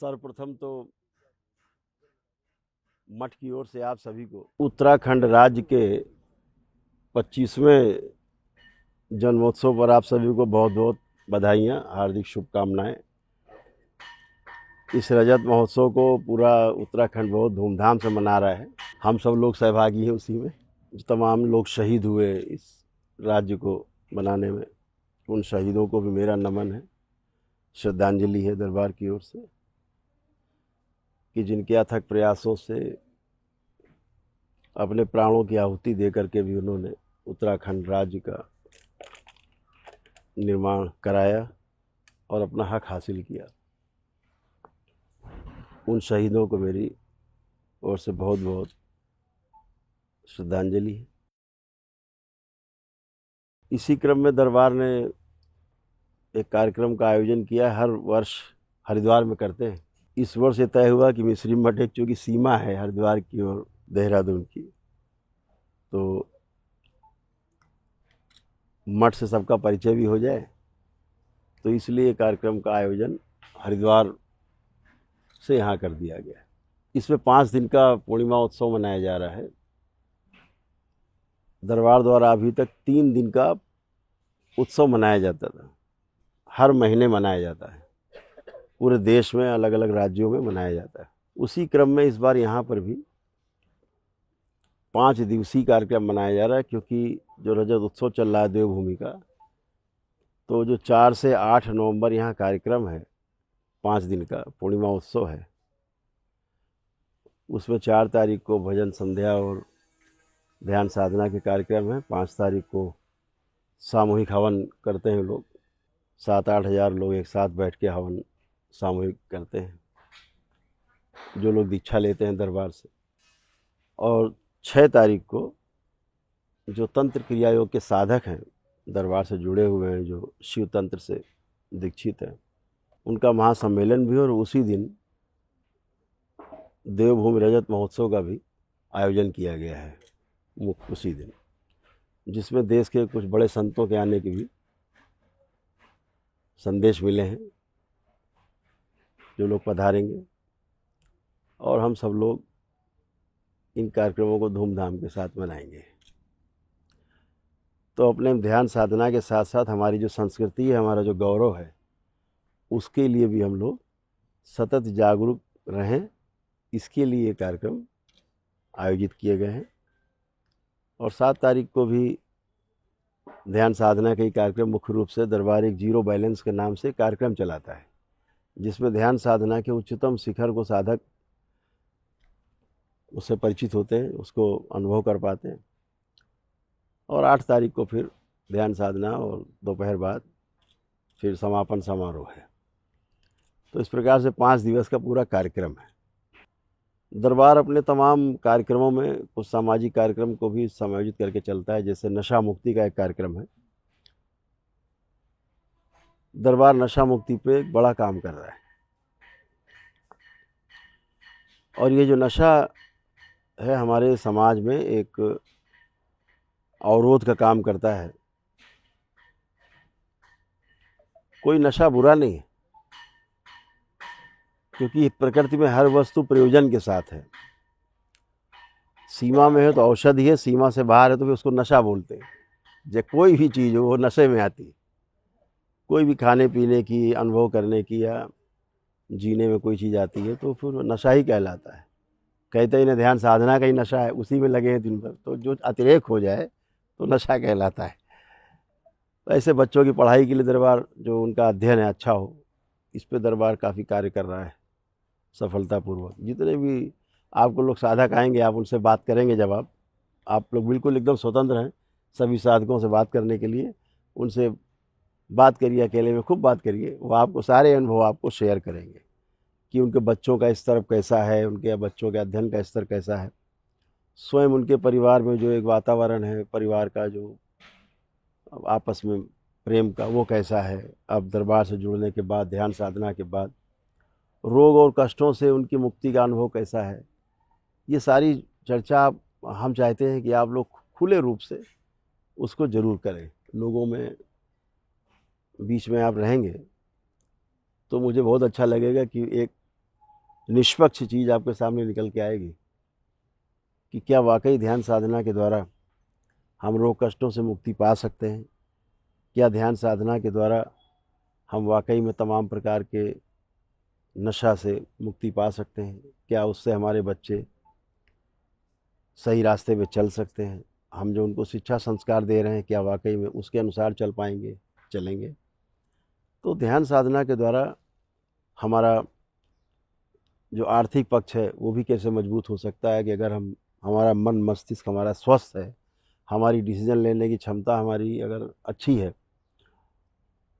सर्वप्रथम तो मठ की ओर से आप सभी को उत्तराखंड राज्य के 25वें जन्मोत्सव पर आप सभी को बहुत बहुत बधाइयाँ, हार्दिक शुभकामनाएं। इस रजत महोत्सव को पूरा उत्तराखंड बहुत धूमधाम से मना रहा है। हम सब लोग सहभागी हैं उसी में। जो तमाम लोग शहीद हुए इस राज्य को बनाने में, उन शहीदों को भी मेरा नमन है, श्रद्धांजलि है दरबार की ओर से कि जिनके अथक प्रयासों से अपने प्राणों की आहुति दे करके भी उन्होंने उत्तराखंड राज्य का निर्माण कराया और अपना हक हासिल किया। उन शहीदों को मेरी ओर से बहुत बहुत श्रद्धांजलि है। इसी क्रम में दरबार ने एक कार्यक्रम का आयोजन किया है। हर वर्ष हरिद्वार में करते हैं। इस वर्ष ये तय हुआ कि मिस्री मठ एक चूँकि सीमा है हरिद्वार की और देहरादून की, तो मठ से सबका परिचय भी हो जाए, तो इसलिए कार्यक्रम का आयोजन हरिद्वार से यहाँ कर दिया गया है। इसमें 5 दिन का पूर्णिमा उत्सव मनाया जा रहा है। दरबार द्वारा अभी तक 3 दिन का उत्सव मनाया जाता था, हर महीने मनाया जाता है, पूरे देश में अलग अलग राज्यों में मनाया जाता है। उसी क्रम में इस बार यहाँ पर भी 5 दिवसीय कार्यक्रम मनाया जा रहा है, क्योंकि जो रजत उत्सव चल रहा है देवभूमि का, तो जो 4 से 8 नवंबर यहाँ कार्यक्रम है, 5 दिन का पूर्णिमा उत्सव है। उसमें 4 तारीख को भजन संध्या और ध्यान साधना के कार्यक्रम है। 5 तारीख को सामूहिक हवन करते हैं लोग, 7-8 हज़ार लोग एक साथ बैठ के हवन सामूहिक करते हैं, जो लोग दीक्षा लेते हैं दरबार से। और 6 तारीख को जो तंत्र क्रिया योग के साधक हैं, दरबार से जुड़े हुए हैं, जो शिव तंत्र से दीक्षित हैं, उनका महासम्मेलन भी, और उसी दिन देवभूमि रजत महोत्सव का भी आयोजन किया गया है उसी दिन, जिसमें देश के कुछ बड़े संतों के आने के भी संदेश मिले हैं। जो लोग पधारेंगे और हम सब लोग इन कार्यक्रमों को धूमधाम के साथ मनाएंगे। तो अपने ध्यान साधना के साथ साथ हमारी जो संस्कृति है, हमारा जो गौरव है, उसके लिए भी हम लोग सतत जागरूक रहें, इसके लिए ये कार्यक्रम आयोजित किए गए हैं। और 7 तारीख को भी ध्यान साधना के कार्यक्रम मुख्य रूप से दरबार एक जीरो बैलेंस के नाम से कार्यक्रम चलाता है, जिसमें ध्यान साधना के उच्चतम शिखर को साधक उससे परिचित होते हैं, उसको अनुभव कर पाते हैं। और 8 तारीख को फिर ध्यान साधना और दोपहर बाद फिर समापन समारोह है। तो इस प्रकार से 5 दिवस का पूरा कार्यक्रम है। दरबार अपने तमाम कार्यक्रमों में कुछ सामाजिक कार्यक्रम को भी समायोजित करके चलता है। जैसे नशा मुक्ति का एक कार्यक्रम है। दरबार नशा मुक्ति पे एक बड़ा काम कर रहा है, और ये जो नशा है हमारे समाज में एक अवरोध का काम करता है। कोई नशा बुरा नहीं है, क्योंकि प्रकृति में हर वस्तु प्रयोजन के साथ है। सीमा में है तो औषधि है, सीमा से बाहर है तो फिर उसको नशा बोलते हैं। जब कोई भी चीज़ हो वो नशे में आती है। कोई भी खाने पीने की, अनुभव करने की या जीने में कोई चीज़ आती है तो फिर वो नशा ही कहलाता है। कहते ही ना ध्यान साधना का ही नशा है, उसी में लगे हैं दिन भर, तो जो अतिरेक हो जाए तो नशा कहलाता है। तो ऐसे बच्चों की पढ़ाई के लिए दरबार, जो उनका अध्ययन है अच्छा हो, इस पे दरबार काफ़ी कार्य कर रहा है सफलतापूर्वक। जितने भी आपको लोग साधक आएंगे, आप उनसे बात करेंगे, जब आप लोग बिल्कुल एकदम स्वतंत्र हैं सभी साधकों से बात करने के लिए। उनसे बात करिए, अकेले में खूब बात करिए, वो आपको सारे अनुभव आपको शेयर करेंगे कि उनके बच्चों का स्तर कैसा है, उनके बच्चों के अध्ययन का स्तर कैसा है, स्वयं उनके परिवार में जो एक वातावरण है, परिवार का जो आपस में प्रेम का, वो कैसा है। अब दरबार से जुड़ने के बाद, ध्यान साधना के बाद, रोग और कष्टों से उनकी मुक्ति का अनुभव कैसा है, ये सारी चर्चा हम चाहते हैं कि आप लोग खुले रूप से उसको ज़रूर करें। लोगों में बीच में आप रहेंगे तो मुझे बहुत अच्छा लगेगा कि एक निष्पक्ष चीज़ आपके सामने निकल के आएगी कि क्या वाकई ध्यान साधना के द्वारा हम रोग कष्टों से मुक्ति पा सकते हैं। क्या ध्यान साधना के द्वारा हम वाकई में तमाम प्रकार के नशा से मुक्ति पा सकते हैं। क्या उससे हमारे बच्चे सही रास्ते पे चल सकते हैं। हम जो उनको शिक्षा संस्कार दे रहे हैं क्या वाकई में उसके अनुसार चल पाएंगे, चलेंगे। तो ध्यान साधना के द्वारा हमारा जो आर्थिक पक्ष है वो भी कैसे मजबूत हो सकता है कि अगर हमारा मन मस्तिष्क हमारा स्वस्थ है, हमारी डिसीजन लेने की क्षमता हमारी अगर अच्छी है,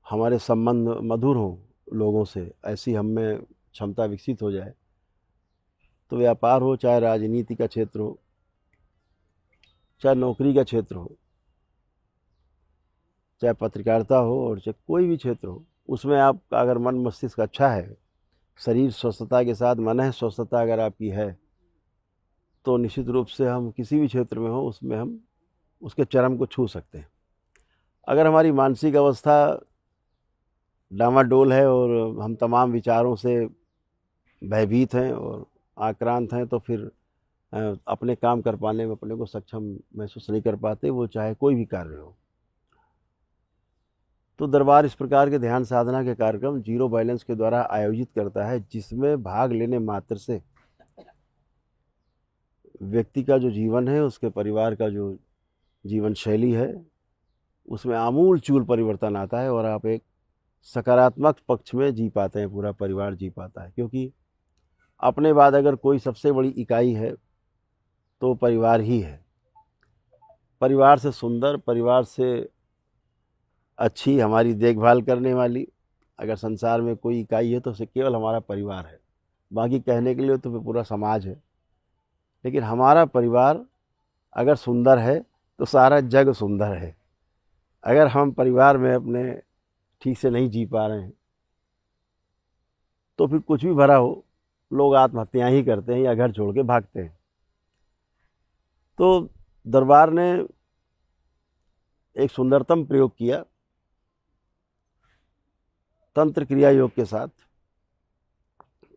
हमारे संबंध मधुर हों लोगों से, ऐसी हम में क्षमता विकसित हो जाए, तो व्यापार हो, चाहे राजनीति का क्षेत्र हो, चाहे नौकरी का क्षेत्र हो, चाहे पत्रकारिता हो और चाहे कोई भी क्षेत्र हो, उसमें आपका अगर मन मस्तिष्क अच्छा है, शरीर स्वस्थता के साथ मन स्वस्थता अगर आपकी है, तो निश्चित रूप से हम किसी भी क्षेत्र में हो उसमें हम उसके चरम को छू सकते हैं। अगर हमारी मानसिक अवस्था डामाडोल है और हम तमाम विचारों से भयभीत हैं और आक्रांत हैं, तो फिर अपने काम कर पाने में अपने को सक्षम महसूस नहीं कर पाते, वो चाहे कोई भी कार्य हो। तो दरबार इस प्रकार के ध्यान साधना के कार्यक्रम जीरो बैलेंस के द्वारा आयोजित करता है, जिसमें भाग लेने मात्र से व्यक्ति का जो जीवन है, उसके परिवार का जो जीवन शैली है, उसमें आमूल चूल परिवर्तन आता है और आप एक सकारात्मक पक्ष में जी पाते हैं, पूरा परिवार जी पाता है। क्योंकि अपने बाद अगर कोई सबसे बड़ी इकाई है तो परिवार ही है। परिवार से सुंदर, परिवार से अच्छी हमारी देखभाल करने वाली अगर संसार में कोई इकाई है तो उसे केवल हमारा परिवार है। बाकी कहने के लिए तो फिर पूरा समाज है, लेकिन हमारा परिवार अगर सुंदर है तो सारा जग सुंदर है। अगर हम परिवार में अपने ठीक से नहीं जी पा रहे हैं तो फिर कुछ भी भरा हो, लोग आत्महत्याएं ही करते हैं या घर छोड़ के भागते हैं। तो दरबार ने एक सुंदरतम प्रयोग किया तंत्र क्रिया योग के साथ।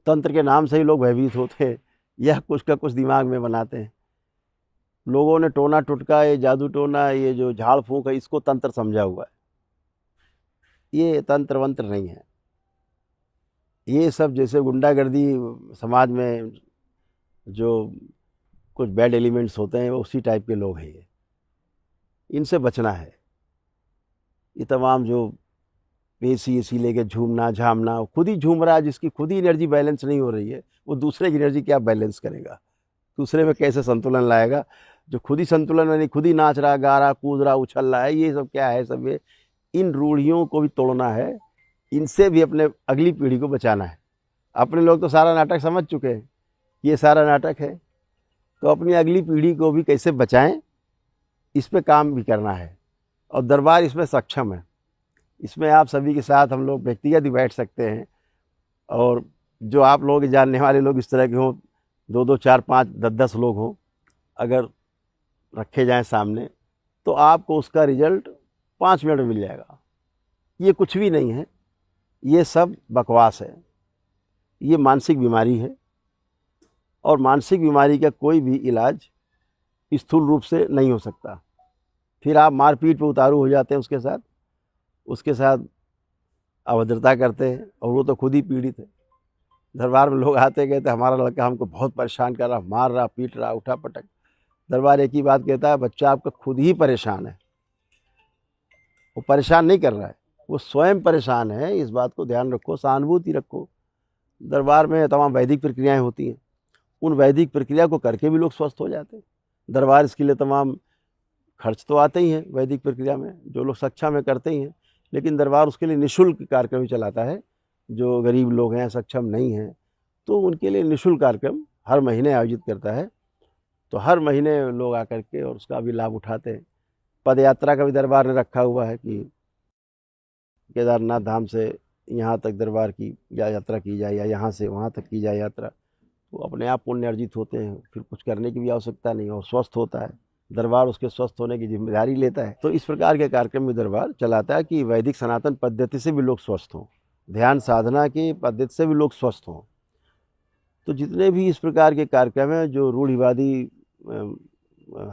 तंत्र के नाम से ही लोग भयभीत होते हैं या कुछ का कुछ दिमाग में बनाते हैं। लोगों ने टोना टुटका, ये जादू टोना, ये जो झाड़ फूंक है, इसको तंत्र समझा हुआ है। ये तंत्र वंत्र नहीं है। ये सब जैसे गुंडागर्दी समाज में जो कुछ बैड एलिमेंट्स होते हैं वो उसी टाइप के लोग हैं। ये इनसे बचना है। ये तमाम जो पेशी लेके झूमना झामना, खुद ही झूम रहा है, जिसकी खुद ही एनर्जी बैलेंस नहीं हो रही है, वो दूसरे की एनर्जी क्या बैलेंस करेगा, दूसरे में कैसे संतुलन लाएगा। जो खुद ही संतुलन में नहीं, खुद ही नाच रहा, गा रहा, कूद रहा, उछल रहा है, ये सब क्या है? सब ये इन रूढ़ियों को भी तोड़ना है, इनसे भी अपने अगली पीढ़ी को बचाना है। अपने लोग तो सारा नाटक समझ चुके हैं, ये सारा नाटक है, तो अपनी अगली पीढ़ी को भी कैसे बचाएं, इस पे काम भी करना है। और दरबार इसमें सक्षम है। इसमें आप सभी के साथ हम लोग व्यक्तिगत भी बैठ सकते हैं, और जो आप लोग जानने वाले लोग इस तरह के हों, 2-2, 4-5, 10-10 लोग हों, अगर रखे जाएं सामने, तो आपको उसका रिजल्ट 5 मिनट में मिल जाएगा। ये कुछ भी नहीं है, ये सब बकवास है। ये मानसिक बीमारी है, और मानसिक बीमारी का कोई भी इलाज स्थूल रूप से नहीं हो सकता। फिर आप मारपीट पे उतारू हो जाते हैं, उसके साथ अभद्रता करते हैं, और वो तो खुद ही पीड़ित है। दरबार में लोग आते कहते हमारा लड़का हमको बहुत परेशान कर रहा, मार रहा, पीट रहा, उठा पटक। दरबार एक ही बात कहता है, बच्चा आपका खुद ही परेशान है, वो परेशान नहीं कर रहा है, वो स्वयं परेशान है। इस बात को ध्यान रखो, सहानुभूति रखो। दरबार में तमाम वैदिक प्रक्रियाएं होती हैं, उन वैदिक प्रक्रिया को करके भी लोग स्वस्थ हो जाते हैं। दरबार इसके लिए तमाम खर्च तो आते ही हैं, वैदिक प्रक्रिया में जो लोग सक्षम है करते ही हैं, लेकिन दरबार उसके लिए निःशुल्क कार्यक्रम चलाता है। जो गरीब लोग हैं, सक्षम नहीं हैं, तो उनके लिए निःशुल्क कार्यक्रम हर महीने आयोजित करता है। तो हर महीने लोग आकर के और उसका भी लाभ उठाते हैं। पद यात्रा का भी दरबार ने रखा हुआ है कि केदारनाथ धाम से यहाँ तक दरबार की यात्रा की जाए, या यहाँ से वहाँ तक की जाए यात्रा, तो अपने आप पुण्य अर्जित होते हैं, फिर कुछ करने की भी आवश्यकता नहीं, और स्वस्थ होता है। दरबार उसके स्वस्थ होने की जिम्मेदारी लेता है। तो इस प्रकार के कार्यक्रम में दरबार चलाता है कि वैदिक सनातन पद्धति से भी लोग स्वस्थ हों, ध्यान साधना की पद्धति से भी लोग स्वस्थ हों। तो जितने भी इस प्रकार के कार्यक्रम हैं जो रूढ़िवादी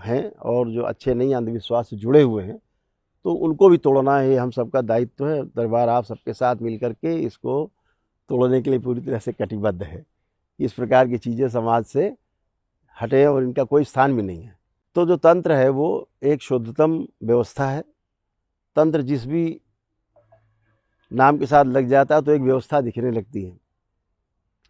हैं और जो अच्छे नहीं अंधविश्वास से जुड़े हुए हैं, तो उनको भी तोड़ना है, हम सबका दायित्व है। दरबार आप सबके साथ मिल करके इसको तोड़ने के लिए पूरी तरह से कटिबद्ध है। इस प्रकार की चीज़ें समाज से हटे और इनका कोई स्थान भी नहीं है। तो जो तंत्र है वो एक शुद्धतम व्यवस्था है। तंत्र जिस भी नाम के साथ लग जाता है तो एक व्यवस्था दिखने लगती है।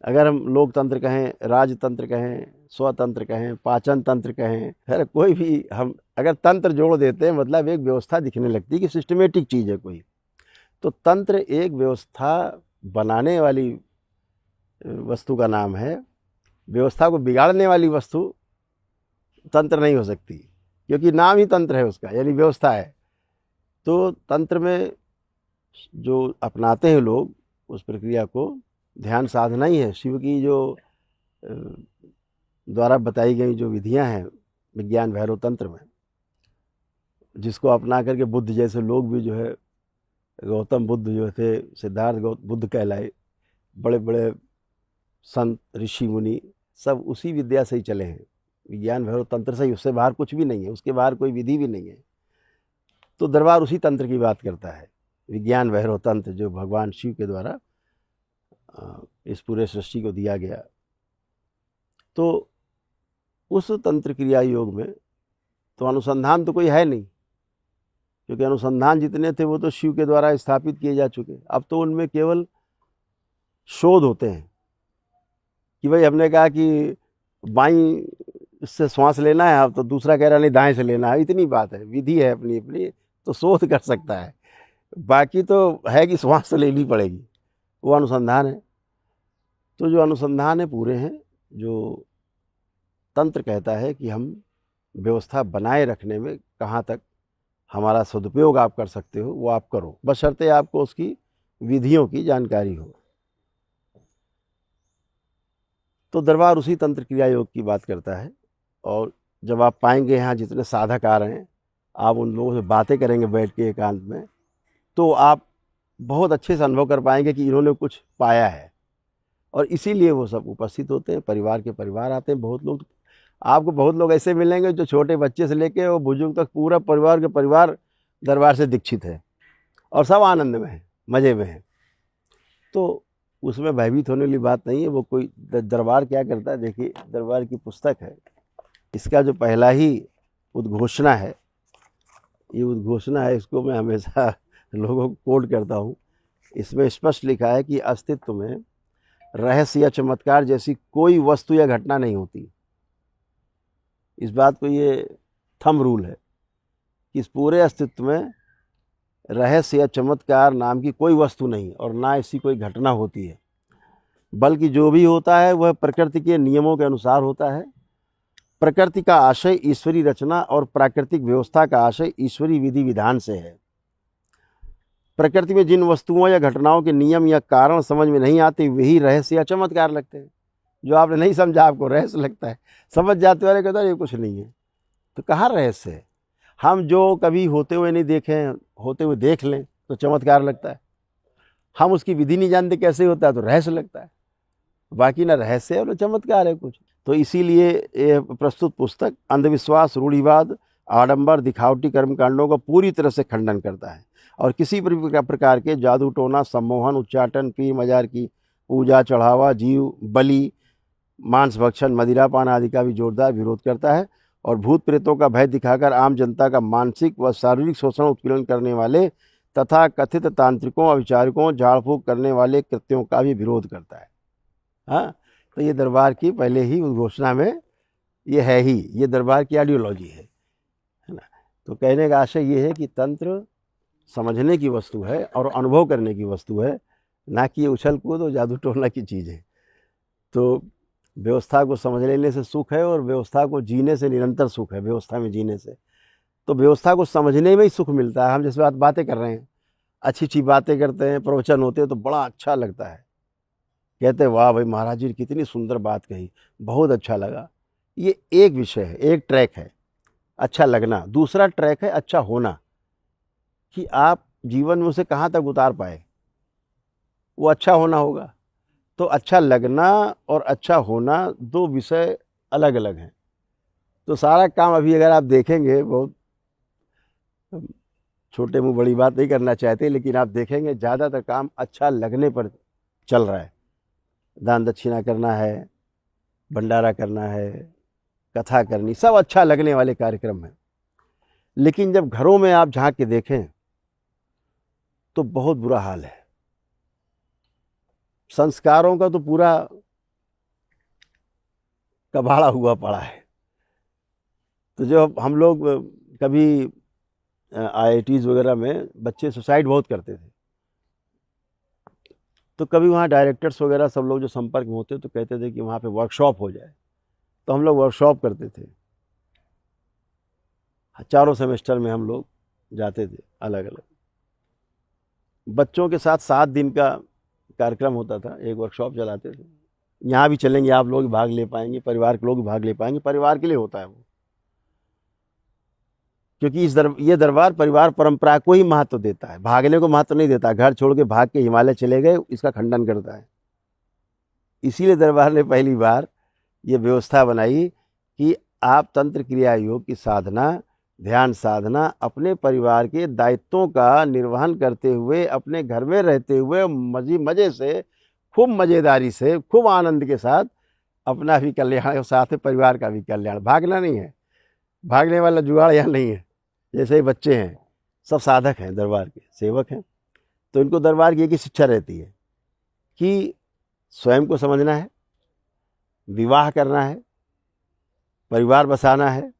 अगर हम लोकतंत्र कहें, राजतंत्र कहें, स्वतंत्र कहें, पाचन तंत्र कहें, हर कोई भी हम अगर तंत्र जोड़ देते हैं मतलब एक व्यवस्था दिखने लगती है कि सिस्टमेटिक चीज़ है कोई। तो तंत्र एक व्यवस्था बनाने वाली वस्तु का नाम है। व्यवस्था को बिगाड़ने वाली वस्तु तंत्र नहीं हो सकती, क्योंकि नाम ही तंत्र है उसका, यानी व्यवस्था है। तो तंत्र में जो अपनाते हैं लोग उस प्रक्रिया को ध्यान साधना ही है। शिव की जो द्वारा बताई गई जो विधियां हैं विज्ञान भैरव तंत्र में, जिसको अपना करके बुद्ध जैसे लोग भी जो है, गौतम बुद्ध जो थे, सिद्धार्थ बुद्ध कहलाए, बड़े बड़े संत ऋषि मुनि सब उसी विद्या से ही चले हैं, विज्ञान भैरव तंत्र से ही। उससे बाहर कुछ भी नहीं है, उसके बाहर कोई विधि भी नहीं है। तो दरबार उसी तंत्र की बात करता है, विज्ञान भैरव तंत्र जो भगवान शिव के द्वारा इस पूरे सृष्टि को दिया गया। तो उस तंत्र क्रिया योग में तो अनुसंधान तो कोई है नहीं, क्योंकि अनुसंधान जितने थे वो तो शिव के द्वारा स्थापित किए जा चुके। अब तो उनमें केवल शोध होते हैं कि भाई हमने कहा कि बाईं से श्वास लेना है, अब तो दूसरा कह रहा नहीं दाएं से लेना है, इतनी बात है। विधि है अपनी अपनी, तो शोध कर सकता है, बाकी तो है कि श्वास तो लेनी पड़ेगी, वो अनुसंधान है। तो जो अनुसंधान है पूरे हैं, जो तंत्र कहता है कि हम व्यवस्था बनाए रखने में कहाँ तक हमारा सदुपयोग आप कर सकते हो वो आप करो, बशर्ते आपको उसकी विधियों की जानकारी हो। तो दरबार उसी तंत्र क्रिया योग की बात करता है। और जब आप पाएंगे यहाँ जितने साधक आ रहे हैं, आप उन लोगों से बातें करेंगे बैठ के एकांत में, तो आप बहुत अच्छे से अनुभव कर पाएंगे कि इन्होंने कुछ पाया है। और इसीलिए वो सब उपस्थित होते हैं, परिवार के परिवार आते हैं। बहुत लोग, आपको बहुत लोग ऐसे मिलेंगे जो छोटे बच्चे से लेके वो बुजुर्ग तक पूरा परिवार के परिवार दरबार से दीक्षित है और सब आनंद में है, मज़े में है। तो उसमें भयभीत होने वाली बात नहीं है। वो कोई दरबार क्या करता है, देखिए दरबार की पुस्तक है, इसका जो पहला ही उद्घोषणा है, ये उद्घोषणा है, इसको मैं हमेशा लोगों को कोट करता हूँ। इसमें स्पष्ट लिखा है कि अस्तित्व में रहस्य या चमत्कार जैसी कोई वस्तु या घटना नहीं होती। इस बात को ये थंब रूल है कि इस पूरे अस्तित्व में रहस्य या चमत्कार नाम की कोई वस्तु नहीं और ना ऐसी कोई घटना होती है, बल्कि जो भी होता है वह प्रकृति के नियमों के अनुसार होता है। प्रकृति का आशय ईश्वरी रचना और प्राकृतिक व्यवस्था का आशय ईश्वरी विधि विधान से है। प्रकृति में जिन वस्तुओं या घटनाओं के नियम या कारण समझ में नहीं आते वही रहस्य या चमत्कार लगते हैं। जो आपने नहीं समझा आपको रहस्य लगता है, समझ जाते वाले कहते हैं ये कुछ नहीं है, तो कहाँ रहस्य है। हम जो कभी होते हुए नहीं देखे हैं, होते हुए देख लें तो चमत्कार लगता है। हम उसकी विधि नहीं जानते कैसे होता है तो रहस्य लगता है। बाकी ना रहस्य है और चमत्कार है कुछ। तो इसीलिए ये प्रस्तुत पुस्तक अंधविश्वास, रूढ़िवाद, आडंबर, दिखावटी कर्मकांडों का पूरी तरह से खंडन करता है और किसी प्रकार के जादू टोना, सम्मोहन, उच्चाटन, पीर मजार की पूजा, चढ़ावा, जीव बलि, मांस भक्षण, मदिरापान आदि का भी जोरदार विरोध करता है और भूत प्रेतों का भय दिखाकर आम जनता का मानसिक व शारीरिक शोषण उत्पीड़न करने वाले तथा कथित तांत्रिकों, अविचारकों, झाड़ फूक करने वाले कृत्यों का भी विरोध करता है। हाँ, तो ये दरबार की पहले ही उद्घोषणा में ये है ही, ये दरबार की आइडियोलॉजी है ना। तो कहने का आशय ये है कि तंत्र समझने की वस्तु है और अनुभव करने की वस्तु है, ना कि ये उछल कूद और जादू टोना की चीज़ है। तो व्यवस्था को समझ लेने से सुख है और व्यवस्था को जीने से निरंतर सुख है। व्यवस्था में जीने से तो व्यवस्था को समझने में ही सुख मिलता है। हम जिस बातें कर रहे हैं, अच्छी अच्छी बातें करते हैं, प्रवचन होते हैं तो बड़ा अच्छा लगता है, कहते हैं वाह भाई महाराज जी कितनी सुंदर बात कही, बहुत अच्छा लगा। ये एक विषय है, एक ट्रैक है अच्छा लगना, दूसरा ट्रैक है अच्छा होना, कि आप जीवन में उसे कहाँ तक उतार पाए, वो अच्छा होना होगा। तो अच्छा लगना और अच्छा होना दो विषय अलग अलग हैं। तो सारा काम अभी अगर आप देखेंगे, बहुत छोटे मुंह बड़ी बात नहीं करना चाहते, लेकिन आप देखेंगे ज़्यादातर काम अच्छा लगने पर चल रहा है। दान दक्षिणा करना है, भंडारा करना है, कथा करनी, सब अच्छा लगने वाले कार्यक्रम हैं। लेकिन जब घरों में आप झांक के देखें तो बहुत बुरा हाल है। संस्कारों का तो पूरा कबाड़ा हुआ पड़ा है। तो जब हम लोग कभी IITs वगैरह में बच्चे सुसाइड बहुत करते थे, तो कभी वहाँ डायरेक्टर्स वगैरह सब लोग जो संपर्क में होते तो कहते थे कि वहाँ पे वर्कशॉप हो जाए। तो हम लोग वर्कशॉप करते थे, चारों सेमेस्टर में हम लोग जाते थे अलग अलग। बच्चों के साथ 7 दिन का कार्यक्रम होता था, एक वर्कशॉप चलाते थे। यहाँ भी चलेंगे, आप लोग भाग ले पाएंगे, परिवार के लोग भाग ले पाएंगे। परिवार के लिए होता है वो, क्योंकि ये दरबार परिवार परंपरा को ही महत्व देता है, भागने को महत्व नहीं देता। घर छोड़ के भाग के हिमालय चले गए, इसका खंडन करता है। इसीलिए दरबार ने पहली बार ये व्यवस्था बनाई कि आप तंत्र क्रिया योग की साधना, ध्यान साधना अपने परिवार के दायित्वों का निर्वहन करते हुए, अपने घर में रहते हुए मजे से, खूब मज़ेदारी से, खूब आनंद के साथ अपना भी कल्याण और साथ में परिवार का भी कल्याण। भागना नहीं है, भागने वाला जुगाड़ यहाँ नहीं है। जैसे ही बच्चे हैं, सब साधक हैं, दरबार के सेवक हैं। तो इनको दरबार की एक ही शिक्षा रहती है कि स्वयं को समझना है, विवाह करना है, परिवार बसाना है,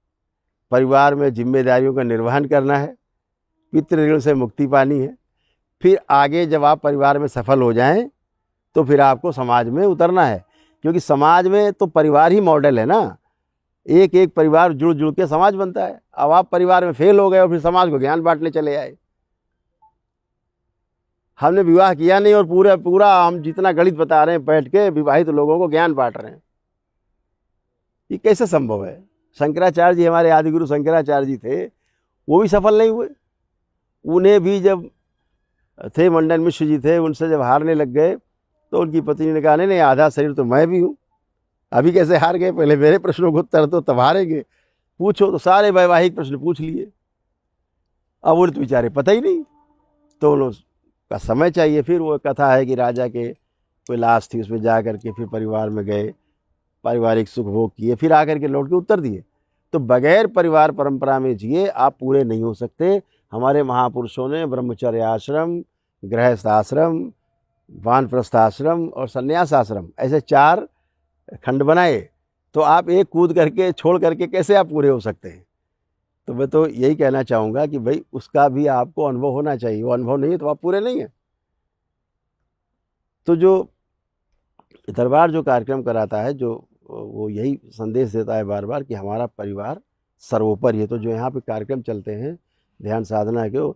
परिवार में जिम्मेदारियों का निर्वहन करना है, पितृ ऋण से मुक्ति पानी है। फिर आगे जब आप परिवार में सफल हो जाएं तो फिर आपको समाज में उतरना है, क्योंकि समाज में तो परिवार ही मॉडल है ना। एक एक परिवार जुड़ जुड़ के समाज बनता है। अब आप परिवार में फेल हो गए और फिर समाज को ज्ञान बांटने चले आए। हमने विवाह किया नहीं और पूरा हम जितना गणित बता रहे हैं बैठ के विवाहित लोगों को ज्ञान बांट रहे हैं, ये कैसे संभव है? शंकराचार्य जी, हमारे आदिगुरु शंकराचार्य जी थे, वो भी सफल नहीं हुए। उन्हें भी जब थे, मंडन मिश्र जी थे, उनसे जब हारने लग गए तो उनकी पत्नी ने कहा, नहीं आधा शरीर तो मैं भी हूँ, अभी कैसे हार गए? पहले मेरे प्रश्नों को उत्तर दो तब हारेंगे। पूछो तो सारे वैवाहिक प्रश्न पूछ लिए। अब उन्हें तो बेचारे पता ही नहीं, तो उनका समय चाहिए। फिर वो कथा है कि राजा के कोई लाश थी, उसमें जा करके फिर परिवार में गए, पारिवारिक सुख भोग किए, फिर आकर के लौट के उत्तर दिए। तो बगैर परिवार परंपरा में जिए आप पूरे नहीं हो सकते। हमारे महापुरुषों ने ब्रह्मचर्य आश्रम, गृहस्थ आश्रम, वानप्रस्थ आश्रम और संन्यास आश्रम, ऐसे 4 खंड बनाए। तो आप एक कूद करके छोड़ करके कैसे आप पूरे हो सकते हैं? तो मैं तो यही कहना चाहूँगा कि भाई उसका भी आपको अनुभव होना चाहिए। वो अनुभव नहीं है तो आप पूरे नहीं हैं। तो जो दरबार जो कार्यक्रम कराता है, जो वो यही संदेश देता है बार बार कि हमारा परिवार सर्वोपरि है। तो जो यहाँ पे कार्यक्रम चलते हैं ध्यान साधना के,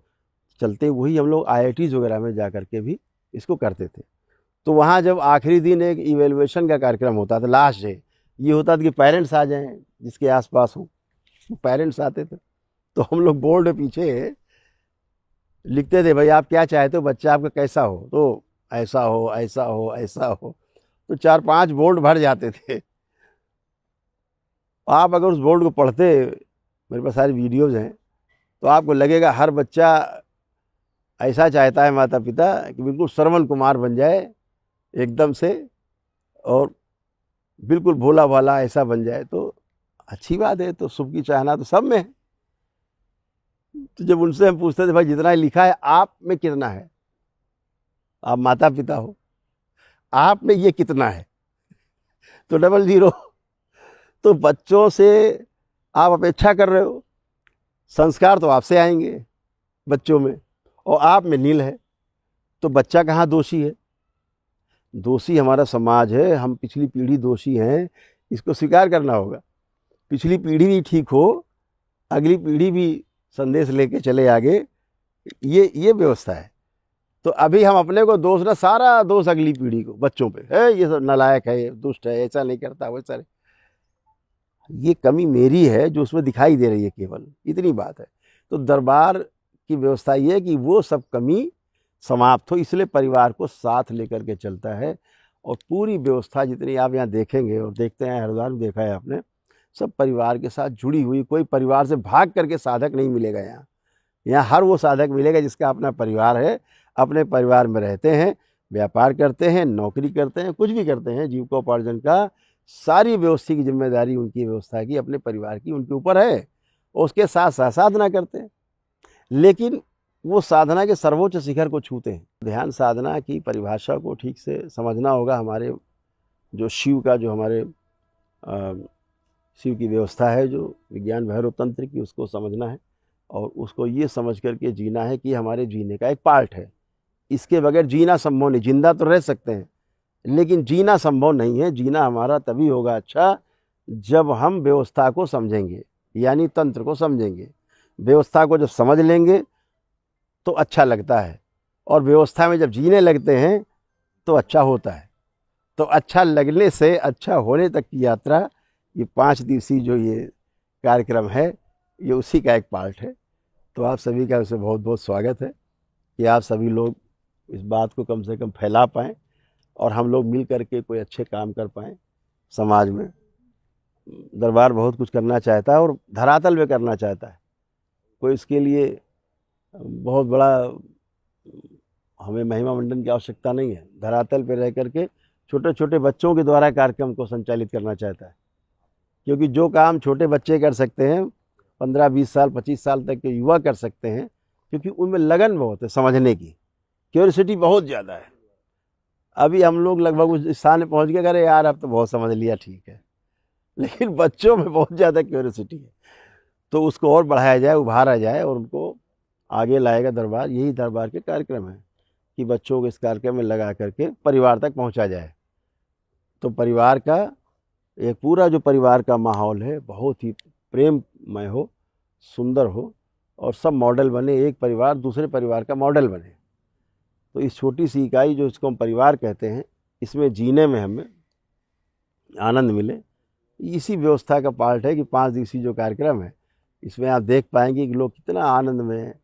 चलते वही हम लोग IITs वगैरह में जा कर के भी इसको करते थे। तो वहाँ जब आखिरी दिन एक इवेल्युएशन का कार्यक्रम होता था, लास्ट डे, ये होता था कि पेरेंट्स आ जाएं जिसके आसपास हो, पेरेंट्स आते थे। तो हम लोग बोर्ड पीछे लिखते थे, भाई आप क्या चाहते हो बच्चा आपका कैसा हो? तो ऐसा हो, ऐसा हो, ऐसा हो। तो 4-5 बोर्ड भर जाते थे। आप अगर उस बोर्ड को पढ़ते, मेरे पास सारी वीडियोज़ हैं, तो आपको लगेगा हर बच्चा ऐसा चाहता है माता पिता कि बिल्कुल श्रवण कुमार बन जाए एकदम से, और बिल्कुल भोला भाला ऐसा बन जाए। तो अच्छी बात है, तो शुभ की चाहना तो सब में है। तो जब उनसे हम पूछते थे, भाई जितना लिखा है आप में कितना है? आप माता पिता हो, आप में ये कितना है? तो 00। तो बच्चों से आप अपेक्षा कर रहे हो, संस्कार तो आपसे आएंगे बच्चों में, और आप में नील है। तो बच्चा कहाँ दोषी है? दोषी हमारा समाज है, हम पिछली पीढ़ी दोषी हैं, इसको स्वीकार करना होगा। पिछली पीढ़ी भी ठीक हो, अगली पीढ़ी भी संदेश लेके चले आगे, ये व्यवस्था है। तो अभी हम अपने को दोष ना, सारा दोष अगली पीढ़ी को, बच्चों पे है, ये सब नालायक है, दुष्ट है, ऐसा नहीं करता, वैसा नहीं। ये कमी मेरी है जो उसमें दिखाई दे रही है, केवल इतनी बात है। तो दरबार की व्यवस्था ये है कि वो सब कमी समाप्त हो, इसलिए परिवार को साथ लेकर के चलता है। और पूरी व्यवस्था जितनी आप यहाँ देखेंगे और देखते हैं, हरिद्वार में देखा है आपने, सब परिवार के साथ जुड़ी हुई। कोई परिवार से भाग करके साधक नहीं मिलेगा यहाँ। यहाँ हर वो साधक मिलेगा जिसका अपना परिवार है, अपने परिवार में रहते हैं, व्यापार करते हैं, नौकरी करते हैं, कुछ भी करते हैं, जीविकोपार्जन का सारी व्यवस्था की जिम्मेदारी उनकी, व्यवस्था की अपने परिवार की उनके ऊपर है। और उसके साथ साथ साधना करते हैं, लेकिन वो साधना के सर्वोच्च शिखर को छूते हैं। ध्यान साधना की परिभाषा को ठीक से समझना होगा। हमारे जो शिव का, जो हमारे शिव की व्यवस्था है, जो विज्ञान भैरव तंत्र की, उसको समझना है और उसको ये समझ करके जीना है कि हमारे जीने का एक पार्ट है। इसके बगैर जीना संभव नहीं। जिंदा तो रह सकते हैं, लेकिन जीना संभव नहीं है। जीना हमारा तभी होगा अच्छा जब हम व्यवस्था को समझेंगे, यानी तंत्र को समझेंगे। व्यवस्था को जब समझ लेंगे तो अच्छा लगता है, और व्यवस्था में जब जीने लगते हैं तो अच्छा होता है। तो अच्छा लगने से अच्छा होने तक की यात्रा, ये 5 दिवसीय जो ये कार्यक्रम है, ये उसी का एक पार्ट है। तो आप सभी का उससे बहुत बहुत स्वागत है कि आप सभी लोग इस बात को कम से कम फैला पाएँ और हम लोग मिल करके कोई अच्छे काम कर पाएँ समाज में। दरबार बहुत कुछ करना चाहता है और धरातल में करना चाहता है। कोई इसके लिए बहुत बड़ा हमें महिमा मंडन की आवश्यकता नहीं है। धरातल पे रह करके छोटे छोटे बच्चों के द्वारा कार्यक्रम को संचालित करना चाहता है, क्योंकि जो काम छोटे बच्चे कर सकते हैं, 15-20 साल 25 साल तक के युवा कर सकते हैं, क्योंकि उनमें लगन बहुत है, समझने की क्यूरियोसिटी बहुत ज़्यादा है। अभी हम लोग लगभग उस स्थान में पहुँच गए, अरे यार अब तो बहुत समझ लिया, ठीक है, लेकिन बच्चों में बहुत ज़्यादा क्यूरियोसिटी है। तो उसको और बढ़ाया जाए, उभारा जाए और उनको आगे लाएगा दरबार। यही दरबार के कार्यक्रम है कि बच्चों को इस कार्यक्रम में लगा करके परिवार तक पहुंचा जाए। तो परिवार का एक पूरा जो परिवार का माहौल है, बहुत ही प्रेममय हो, सुंदर हो, और सब मॉडल बने, एक परिवार दूसरे परिवार का मॉडल बने। तो इस छोटी सी इकाई जो इसको हम परिवार कहते हैं, इसमें जीने में हमें आनंद मिले, इसी व्यवस्था का पार्ट है कि 5 दिवसीय जो कार्यक्रम है, इसमें आप देख पाएंगे कि लोग कितना आनंद में हैं।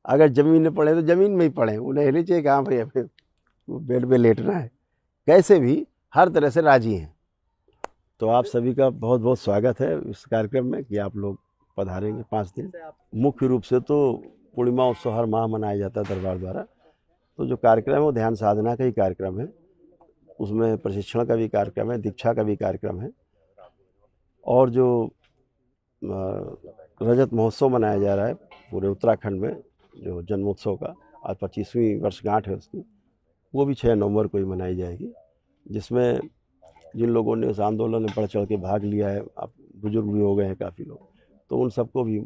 अगर ज़मीन में पड़े तो ज़मीन में ही पड़े, उन्हें हिलने चाहिए कहाँ भाई, हमें बेड पे लेटना है, कैसे भी हर तरह से राजी हैं। तो आप सभी का बहुत बहुत स्वागत है इस कार्यक्रम में कि आप लोग पधारेंगे 5 दिन। मुख्य रूप से तो पूर्णिमा उत्सव हर माह मनाया जाता है दरबार द्वारा। तो जो कार्यक्रम है वो ध्यान साधना का ही कार्यक्रम है, उसमें प्रशिक्षण का भी कार्यक्रम है, दीक्षा का भी कार्यक्रम है, और जो रजत महोत्सव मनाया जा रहा है पूरे उत्तराखंड में, जो जन्मोत्सव का आज 25वीं वर्षगांठ है उसकी, वो भी 6 नवंबर को ही मनाई जाएगी, जिसमें जिन लोगों ने उस आंदोलन में बढ़ चढ़ के भाग लिया है, अब बुजुर्ग भी हो गए हैं काफ़ी लोग, तो उन सबको भी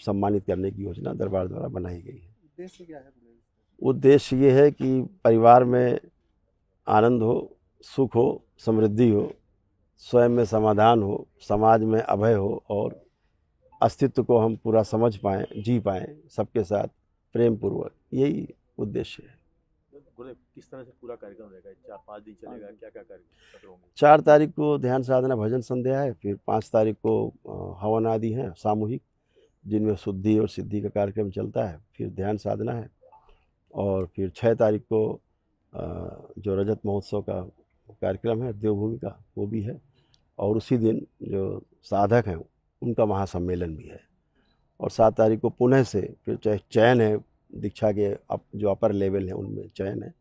सम्मानित करने की योजना दरबार द्वारा बनाई गई है। उद्देश्य क्या है? उद्देश्य ये है कि परिवार में आनंद हो, सुख हो, समृद्धि हो, स्वयं में समाधान हो, समाज में अभय हो, और अस्तित्व को हम पूरा समझ पाएँ, जी पाएँ सबके साथ प्रेम पूर्वक, यही उद्देश्य है। किस तरह से पूरा कार्यक्रम रहेगा? 4-5 दिन चलेगा, क्या क्या कार्यक्रम होंगे? 4 तारीख को ध्यान साधना भजन संध्या है, फिर 5 तारीख को हवन आदि हैं सामूहिक, जिनमें शुद्धि और सिद्धि का कार्यक्रम चलता है, फिर ध्यान साधना है, और फिर 6 तारीख को जो रजत महोत्सव का कार्यक्रम है देवभूमि का, वो भी है, और उसी दिन जो साधक हैं उनका महासम्मेलन भी है, और 7 तारीख को पुनः से फिर चयन है, दीक्षा के जो अपर लेवल है उनमें चयन है,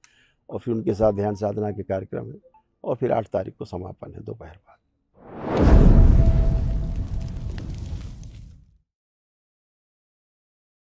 और फिर उनके साथ ध्यान साधना के कार्यक्रम है, और फिर 8 तारीख को समापन है दोपहर बाद।